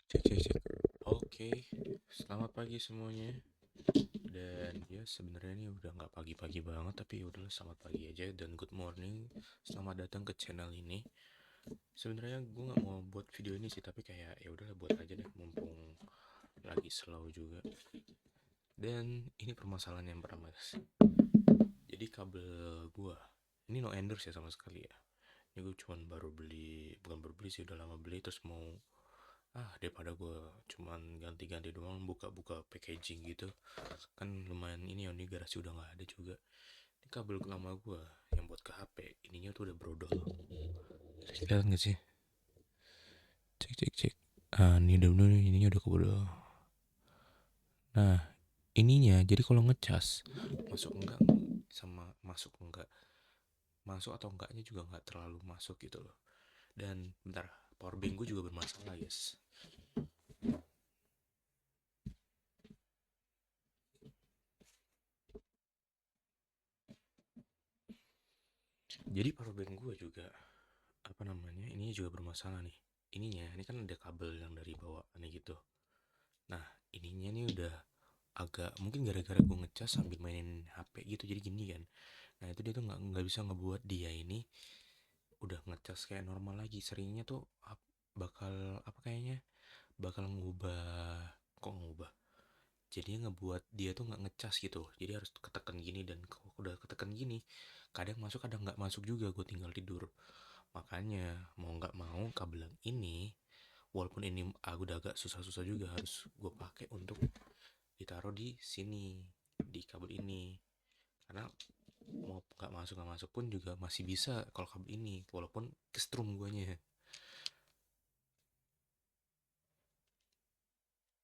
Cek cek cek. Oke, selamat pagi semuanya. Dan ya sebenarnya ini udah nggak pagi-pagi banget, tapi ya udahlah selamat pagi aja dan good morning. Selamat datang ke channel ini. Sebenarnya gue nggak mau buat video ini sih, tapi kayak ya udahlah buat aja deh, mumpung lagi slow juga. Dan ini permasalahan yang pertama, guys. Jadi kabel gue ini no endorse ya sama sekali ya. Ini gue cuman baru beli, bukan baru beli sih, udah lama beli terus mau daripada gue cuman ganti-ganti doang, buka-buka packaging gitu kan lumayan. Ini yang di garasi udah nggak ada juga. Ini kabel lama gue yang buat ke HP ininya tuh udah brodol. Kelihatan nggak sih? Cek cek cek. Ini udah bener nih, ininya udah kebodol. Nah, ininya jadi kalau ngecas masuk enggak, sama masuk enggak, masuk atau enggaknya juga nggak terlalu masuk gitu loh. Dan bentar, power bank gue juga bermasalah, guys. Jadi power bank gue juga apa namanya, ini juga bermasalah nih. Ininya ini kan ada kabel yang dari bawah nih gitu. Nah, ininya nih udah agak, mungkin gara-gara gue ngecas sambil mainin HP gitu jadi gini kan. Nah itu dia tuh nggak bisa ngebuat dia ini udah ngecas kayak normal lagi. Seringnya tuh bakal apa kayaknya bakal ngubah, kok ngubah, jadinya ngebuat dia tuh nggak ngecas gitu, jadi harus ketekan gini. Dan kalau udah ketekan gini kadang masuk kadang nggak masuk juga, gue tinggal tidur. Makanya mau nggak mau kabel yang ini, walaupun ini aku udah agak susah-susah juga, harus gue pakai untuk ditaruh di sini, di kabel ini. Karena mau nggak masuk pun juga masih bisa kalau kabel ini, walaupun kestrum guanya.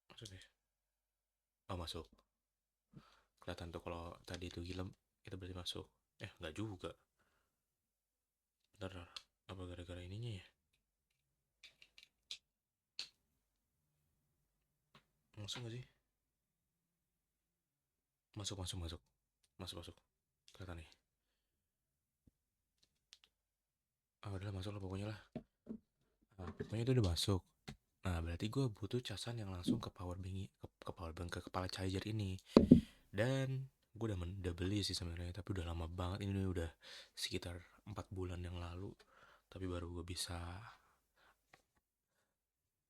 Maksudnya oh masuk, kelihatan tuh kalau tadi itu gilem, itu berarti masuk. Nggak juga. Bentar, apa gara-gara ininya ya? Masuk nggak sih? Masuk masuk masuk masuk masuk, kelihatan nih. Udah masuk lah pokoknya lah. Pokoknya itu udah masuk. Nah berarti gue butuh casan yang langsung ke power bank, ke power bank, ke kepala charger ini. Dan gue udah beli sih sebenarnya, tapi udah lama banget, ini udah sekitar 4 bulan yang lalu. Tapi baru gue bisa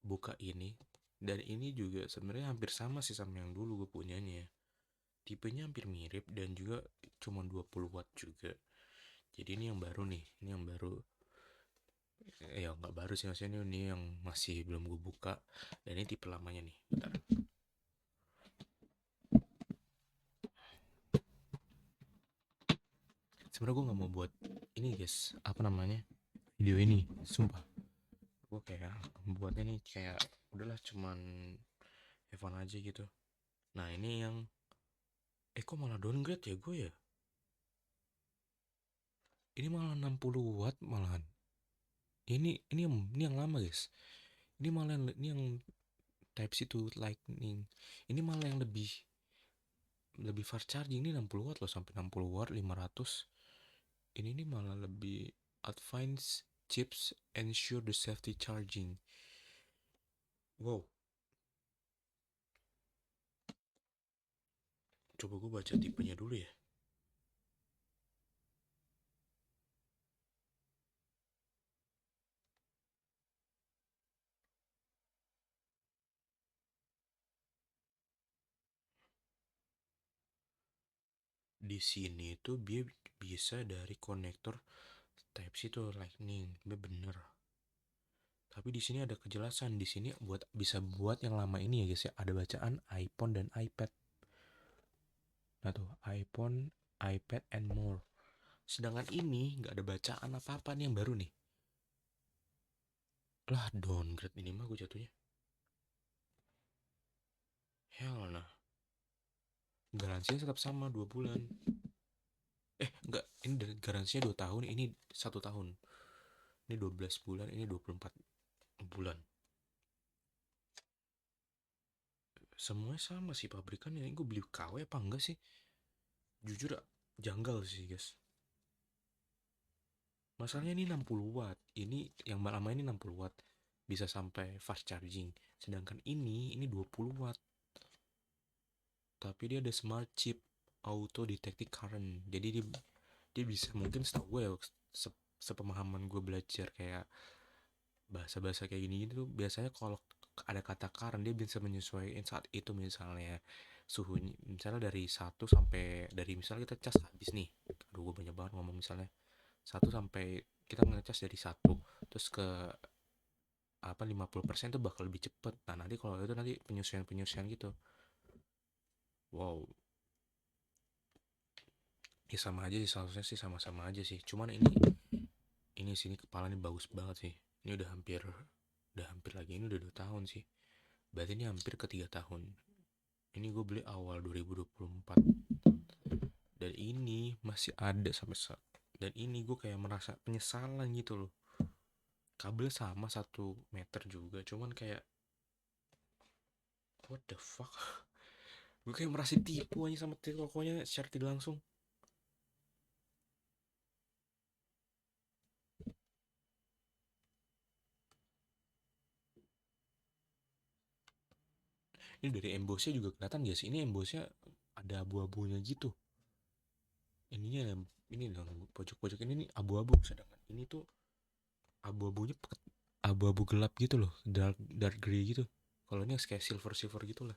buka ini. Dan ini juga sebenarnya hampir sama sih sama yang dulu gue punyanya. Tipenya hampir mirip dan juga cuma 20 watt juga. Jadi ini yang baru nih, ini yang baru. Ya nggak baru sih, maksudnya ini yang masih belum gue buka. Dan ini tipe lamanya nih. Bentar. Sebenarnya gue nggak mau buat ini guys, apa namanya, video ini, sumpah. Gue kayak buatnya nih kayak udahlah cuman Evan aja gitu. Nah ini yang kok malah downgrade ya gue ya. Ini malah 60 watt malahan. Ini yang lama guys. Ini yang type C to lightning. Ini malah yang lebih lebih fast charging. Ini 60 watt loh, sampai 60 watt 500. Ini malah lebih advanced chips ensure the safety charging. Wow, coba gue baca tipenya dulu ya. Di sini tuh dia bisa dari konektor Type C tuh Lightning, bener. Tapi di sini ada kejelasan, di sini buat bisa buat yang lama ini ya guys ya, ada bacaan iPhone dan iPad. Nah tuh iPhone, iPad and more. Sedangkan ini nggak ada bacaan apa-apa nih yang baru nih. Lah downgrade ini mah gue jatuhnya. Hell nah. Garansinya tetap sama 2 bulan. Enggak, ini garansinya 2 tahun, ini 1 tahun. Ini 12 bulan, ini 24 bulan. Semuanya sama sih pabrikannya. Ini gue beli KW apa enggak sih? Jujur janggal sih guys. Masalahnya ini 60 watt. Ini yang lama ini 60 watt. bisa sampai fast charging. Sedangkan ini 20 watt. Tapi dia ada smart chip auto detected current. Jadi dia bisa, mungkin setahu gue ya, sepemahaman gue belajar kayak bahasa-bahasa kayak gini gitu, biasanya kalau ada kata current dia bisa menyesuaikan saat itu, misalnya suhunya misalnya dari satu sampai, dari misalnya kita cas habis nih, aduh gue banyak banget ngomong, misalnya satu sampai kita ngecas dari satu terus ke apa 50% tuh bakal lebih cepet. Nah nanti kalau itu nanti penyesuaian gitu. Wow, ya sama aja sih, seharusnya sih sama-sama aja sih, cuman ini sini kepala ini bagus banget sih. Ini udah hampir lagi, ini udah 2 tahun sih, berarti ini hampir ke 3 tahun. Ini gue beli awal 2024 dan ini masih ada sampai saat, dan ini gue kayak merasa penyesalan gitu loh. Kabel sama 1 meter juga, cuman kayak what the fuck. Gue kayak merasa tipu aja sama tokonya secara tidak langsung. Ini dari embossnya juga kelihatan gak sih, ini embossnya ada abu-abunya gitu. Ininya, ini dong, pojok-pojok ini nih abu-abu, sedangkan ini tuh abu-abunya abu-abu gelap gitu loh, dark dark gray gitu. Kalau ini kayak silver silver gitu lah.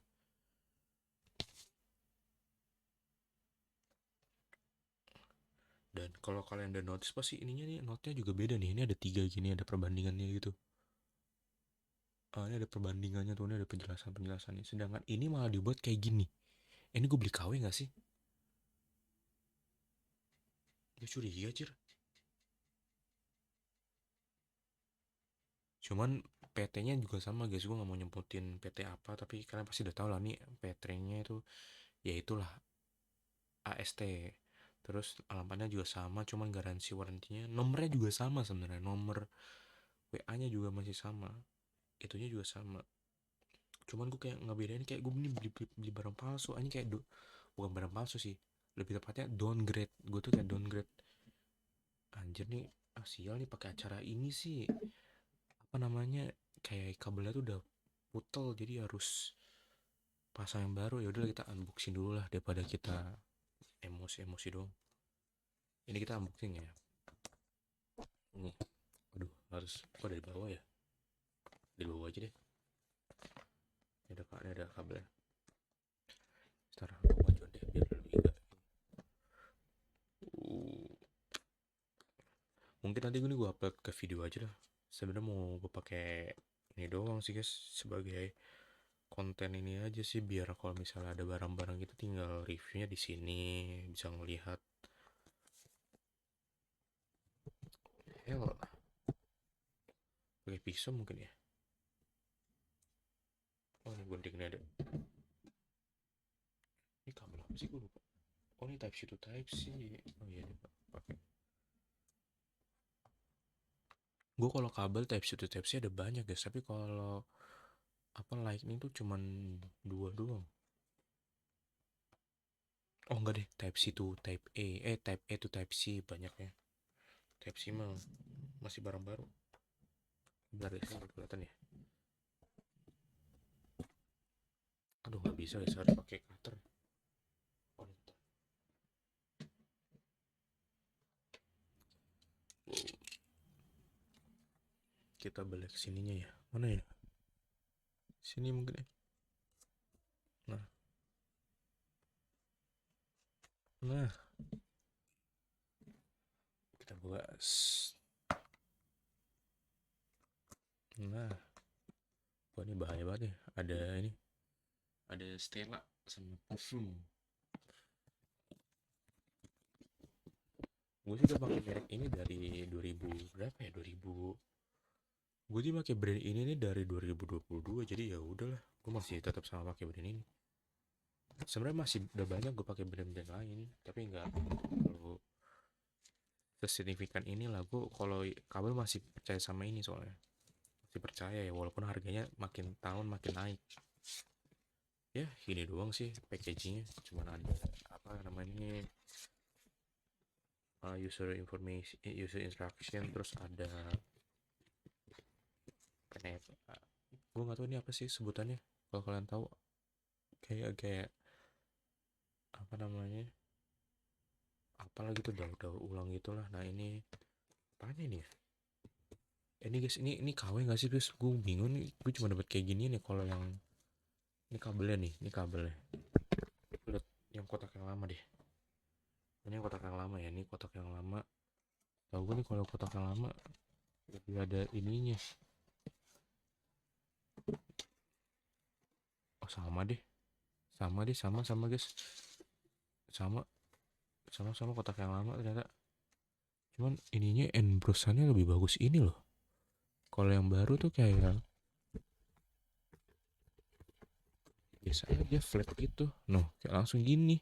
Dan kalau kalian udah notice pasti ininya nih, notnya juga beda nih. Ini ada 3 gini, ada perbandingannya gitu. Ini ada perbandingannya tuh, ini ada penjelasan-penjelasannya. Sedangkan ini malah dibuat kayak gini. Ini gue beli KW gak sih? Gue curiga anjir. Cuman PT-nya juga sama guys, gue gak mau nyebutin PT apa, tapi kalian pasti udah tahu lah nih PT-nya itu, ya itulah AST. Terus alamatnya juga sama, cuman garansi warrantinya, nomornya juga sama sebenarnya, nomor WA-nya juga masih sama, itunya juga sama. Cuman gue kayak ngebedain, kayak gue beli barang palsu aja, kayak bukan barang palsu sih, lebih tepatnya downgrade. Gue tuh kayak downgrade, anjir nih, sial nih pakai acara ini sih, apa namanya, kayak kabelnya tuh udah putel, jadi harus pasang yang baru. Ya udahlah, kita unboxing dulu lah daripada kita emosi-emosi dong. Ini kita unboxing ya. Ini, aduh, harus kok dari bawah ya, dari bawah aja deh. Ini ada kabelnya. Ntar aku majuin deh biar lebih gak. Uh, Mungkin nanti gue upload ke video aja lah. Sebenarnya mau gue pakai ini doang sih guys, sebagai konten ini aja sih, biar kalau misalnya ada barang-barang gitu tinggal reviewnya di sini, bisa ngelihat. Hell, pakai pisau mungkin ya. Oh ini gunting ini ada. Ini kabel apa sih, gue lupa. Oh ini type C to type C. Oh iya nih, pakai. Gue kalau kabel type C to type C ada banyak guys, tapi kalau apa lightning tuh cuman 2 doang. Oh enggak deh, type C to type A, type A to type C banyaknya. Type C mah masih barang baru. Bentar deh, ini kelihatan ya. Aduh nggak bisa guys, harus pakai cutter. Oh, kita balik sininya ya. Mana ya? Sini mungkin ya. Nah, nah, kita buka. Nah, wah ini bahaya banget ya. Ada ini, ada Stella sama parfum. Gue sih udah pakai merek ini dari 2000 berapa ya? 2000. Gue sih pakai brand ini nih dari 2022, jadi ya udahlah. Gue masih tetap sama pakai brand ini. Sebenarnya masih udah banyak gue pakai brand-brand lain, tapi nggak terlalu sesignifikan ini lah. Gue kalau kabel masih percaya sama ini soalnya. Masih percaya ya, walaupun harganya makin tahun makin naik. Ya gini doang sih packagingnya, cuman ada apa namanya, user information, user instruction, terus ada kenapa gue nggak tahu ini apa sih sebutannya, kalau kalian tahu. Kayak apa namanya, apalagi tuh daur ulang gitulah. Nah ini apanya ini ya? Ini guys, ini KW nggak sih guys? Gue bingung nih, gue cuma dapat kayak gini nih. Kalau yang ini kabelnya nih, ini kabelnya. Lihat yang kotak yang lama deh. Ini kotak yang lama ya, ini kotak yang lama. Tahu gue nih kalau kotak yang lama lebih ada ininya. Oh sama deh, sama guys, sama sama kotak yang lama ternyata. Cuman ininya endbrosannya lebih bagus ini loh. Kalau yang baru tuh kayak biasa aja flat gitu. Noh, kayak langsung gini.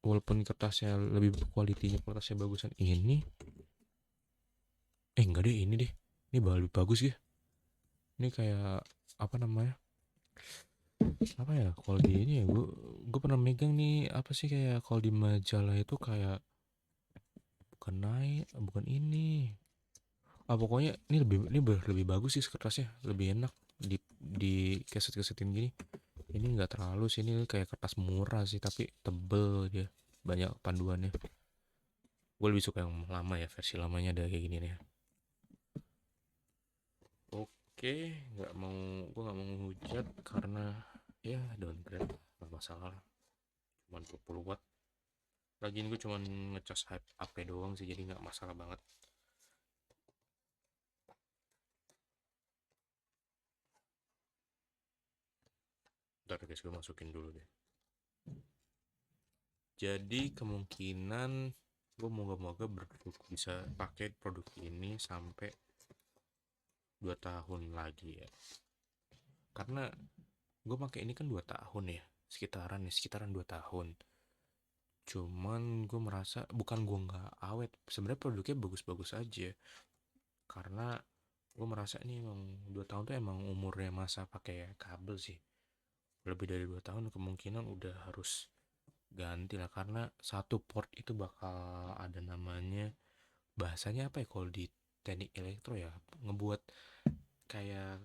Walaupun kertasnya lebih kualitinya, kertasnya bagusan ini. Enggak deh, ini deh. Ini lebih bagus ya. Ini kayak apa namanya? Apa ya? Kalau di ini ya, gue pernah megang nih apa sih, kayak kalau di majalah itu kayak bukan naik, bukan ini. Ah pokoknya ini lebih bagus sih kertasnya, lebih enak di keset-kesetin gini. Ini nggak terlalu sih, ini kayak kertas murah sih tapi tebel dia, banyak panduannya. Gue lebih suka yang lama ya, versi lamanya ada kayak gini nih. Oke, nggak mau gue nggak mau menghujat karena ya downgrade nggak masalah, cuma 20 watt. Lagian gue cuma ngecas HP doang sih, jadi nggak masalah banget. Ntar guys, gue masukin dulu deh. Jadi kemungkinan gue moga-moga bisa pakai produk ini sampai 2 tahun lagi ya. Karena gue pakai ini kan 2 tahun ya, sekitaran 2 tahun. Cuman gue merasa bukan gue nggak awet, sebenarnya produknya bagus-bagus aja. Karena gue merasa ini emang 2 tahun tuh emang umurnya masa pakai kabel sih. Lebih dari 2 tahun kemungkinan udah harus ganti lah, karena satu port itu bakal ada namanya, bahasanya apa ya kalau di teknik elektro ya, ngebuat kayak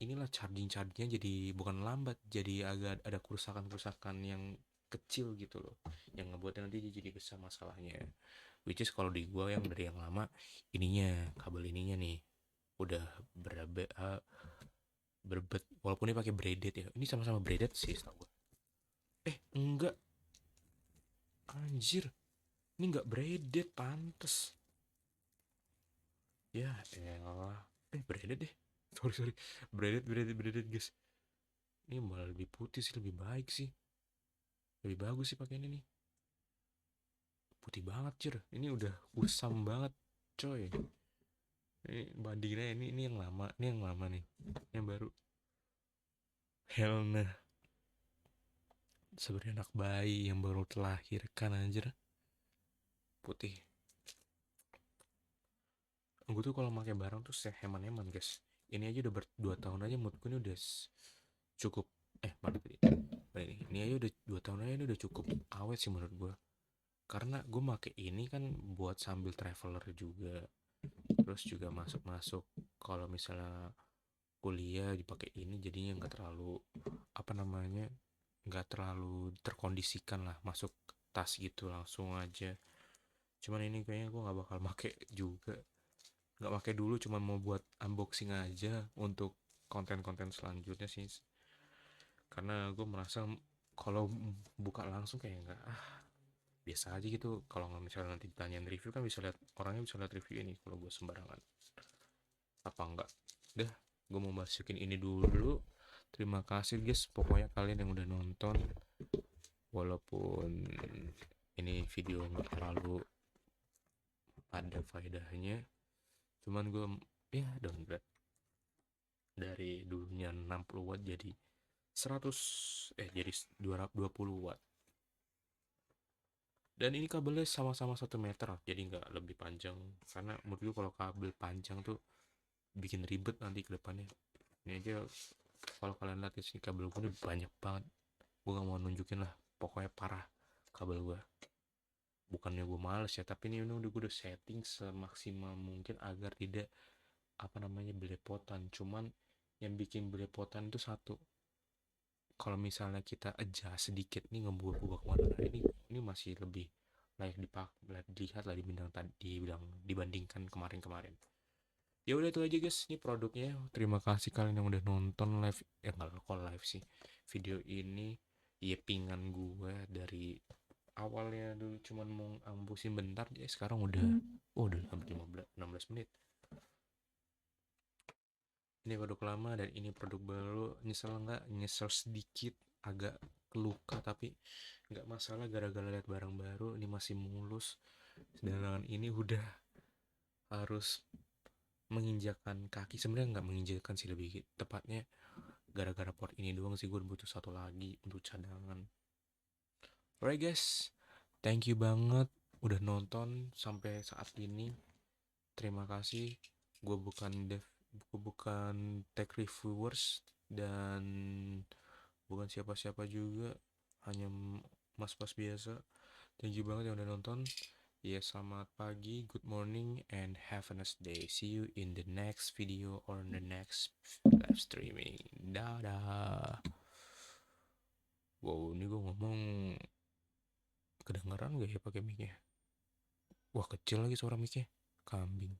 inilah chargingnya jadi bukan lambat, jadi agak ada kerusakan-kerusakan yang kecil gitu loh, yang ngebuatnya nanti jadi besar masalahnya. Which is kalau di gua yang dari yang lama, ininya kabel ininya nih udah berabe berbet, walaupun ini pakai braided ya, ini sama-sama braided sih setahu gua. Enggak, anjir, ini enggak braided, pantes. Ya elah, braided deh. Sorry, braided guys. Ini malah lebih putih sih, lebih baik sih, lebih bagus sih pakai ini nih. Putih banget cir, ini udah usam banget coy. Ini bandingnya, ini yang lama, ini yang lama nih, yang baru hell nah, sebenarnya anak bayi yang baru terlahirkan anjir, putih. Gue tuh kalau pakai barang tuh heman-heman guys. Ini aja udah 2 tahun aja, menurutku ini udah cukup. Mana tadi, ini aja udah 2 tahun aja, ini udah cukup awet sih menurut gue. Karena gue pakai ini kan buat sambil traveler juga, terus juga masuk kalau misalnya kuliah dipakai ini, jadinya nggak terlalu apa namanya, nggak terlalu terkondisikan lah, masuk tas gitu langsung aja. Cuman ini kayaknya gue nggak bakal pakai juga, nggak pakai dulu, cuman mau buat unboxing aja untuk konten-konten selanjutnya sih. Karena gue merasa kalau buka langsung kayak nggak, biasa aja gitu. Kalau nggak misalnya nanti ditanyain review kan bisa lihat, orangnya bisa lihat review ini. Kalau gue sembarangan apa enggak, dah gue mau masukin ini dulu. Terima kasih guys, pokoknya kalian yang udah nonton, walaupun ini video nggak terlalu ada faedahnya, cuman gue ya downgrade dari dulunya 60 watt jadi 100, jadi 220 watt. Dan ini kabelnya sama-sama 1 meter, jadi nggak lebih panjang, karena menurut gue kalau kabel panjang tuh bikin ribet nanti ke depannya. Ini aja kalau kalian lihat di sini kabel gue banyak banget. Gue nggak mau nunjukin lah, pokoknya parah kabel gue. Bukannya gue males ya, tapi ini udah gue udah setting semaksimal mungkin agar tidak apa namanya, belepotan. Cuman yang bikin belepotan itu satu, kalau misalnya kita adjust sedikit nih, ngebuka-buka kemana, nah ini masih lebih layak dilihat lah dibandingkan kemarin-kemarin. Ya udah itu aja guys, ini produknya. Terima kasih kalian yang udah nonton live, ya nggak kok live sih, video ini. Iya, pingan gue dari awalnya dulu cuman mau ambusin bentar, ya sekarang udah hampir 16 menit. Ini produk lama dan ini produk baru. Nyesel nggak? Nyesel sedikit, agak keluka, tapi nggak masalah, gara-gara lihat barang baru ini masih mulus. Sedangkan ini udah harus menginjakan kaki, sebenarnya nggak menginjakan sih, lebih tepatnya gara-gara port ini doang sih gue butuh satu lagi untuk cadangan. Alright guys, thank you banget udah nonton sampai saat ini. Terima kasih. Gue bukan tech reviewers dan bukan siapa-siapa juga, hanya mas-mas biasa. Thank you banget yang udah nonton. Ya, selamat pagi, good morning, and have a nice day. See you in the next video or in the next live streaming. Dadah. Wow, ini gue ngomong kedengaran gak ya pakai mic-nya? Wah, kecil lagi suara mic-nya. Kambing.